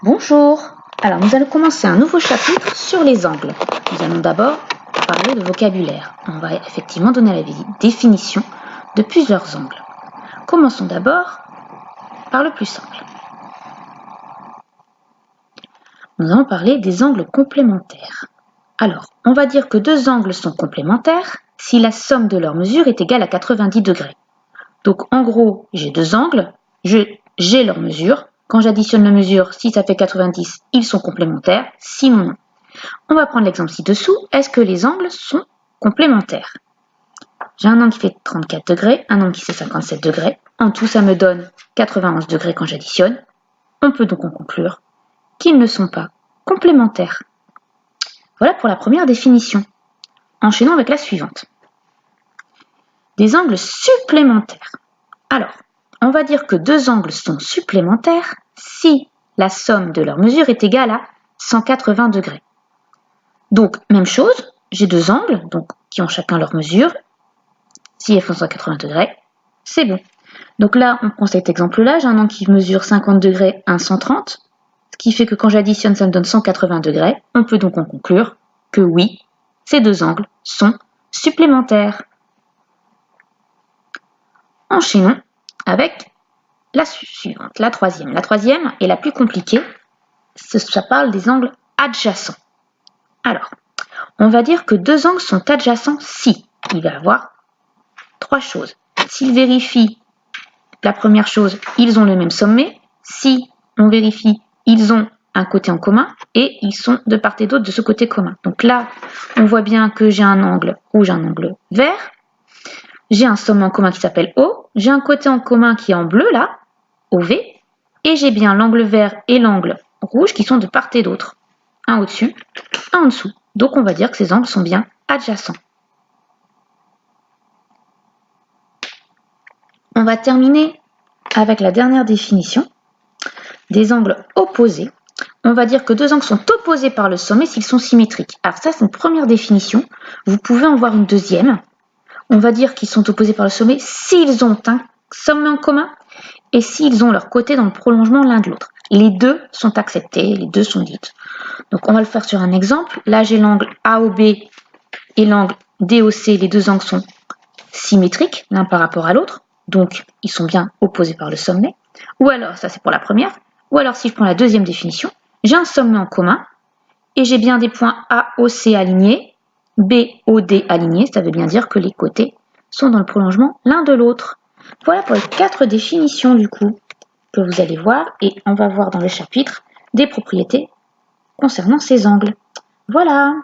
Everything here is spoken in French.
Bonjour. Alors nous allons commencer un nouveau chapitre sur les angles. Nous allons d'abord parler de vocabulaire. On va effectivement donner la définition de plusieurs angles. Commençons d'abord par le plus simple. Nous allons parler des angles complémentaires. Alors, on va dire que deux angles sont complémentaires si la somme de leurs mesures est égale à 90 degrés. Donc en gros, j'ai deux angles, j'ai leurs mesures. Quand j'additionne la mesure, si ça fait 90, ils sont complémentaires, sinon non. On va prendre l'exemple ci-dessous. Est-ce que les angles sont complémentaires? J'ai un angle qui fait 34 degrés, un angle qui fait 57 degrés. En tout, ça me donne 91 degrés quand j'additionne. On peut donc en conclure qu'ils ne sont pas complémentaires. Voilà pour la première définition. Enchaînons avec la suivante. Des angles supplémentaires. Alors, on va dire que deux angles sont supplémentaires si la somme de leurs mesures est égale à 180 degrés. Donc, même chose, j'ai deux angles donc, qui ont chacun leur mesure. Si elles font 180 degrés, c'est bon. Donc là, on prend cet exemple-là, j'ai un angle qui mesure 50 degrés, un 130, ce qui fait que quand j'additionne, ça me donne 180 degrés. On peut donc en conclure que oui, ces deux angles sont supplémentaires. Enchaînons avec la suivante, la troisième. La troisième est la plus compliquée, ça parle des angles adjacents. Alors, on va dire que deux angles sont adjacents si il va y avoir trois choses. S'il vérifie la première chose, ils ont le même sommet. Si on vérifie, ils ont un côté en commun et ils sont de part et d'autre de ce côté commun. Donc là, on voit bien que j'ai un angle rouge, un angle vert. J'ai un sommet en commun qui s'appelle O. J'ai un côté en commun qui est en bleu là, OV. Et j'ai bien l'angle vert et l'angle rouge qui sont de part et d'autre. Un au-dessus, un en dessous. Donc on va dire que ces angles sont bien adjacents. On va terminer avec la dernière définition des angles opposés. On va dire que deux angles sont opposés par le sommet s'ils sont symétriques. Alors ça, c'est une première définition. Vous pouvez en voir une deuxième. On va dire qu'ils sont opposés par le sommet s'ils ont un sommet en commun et s'ils ont leur côté dans le prolongement l'un de l'autre. Les deux sont acceptés, les deux sont dites. Donc on va le faire sur un exemple. Là, j'ai l'angle AOB et l'angle DOC. Les deux angles sont symétriques l'un par rapport à l'autre. Donc, ils sont bien opposés par le sommet. Ou alors, ça c'est pour la première. Ou alors, si je prends la deuxième définition, j'ai un sommet en commun et j'ai bien des points AOC alignés, BOD alignés. Ça veut bien dire que les côtés sont dans le prolongement l'un de l'autre. Voilà pour les 4 définitions du coup que vous allez voir. Et on va voir dans le chapitre des propriétés concernant ces angles. Voilà!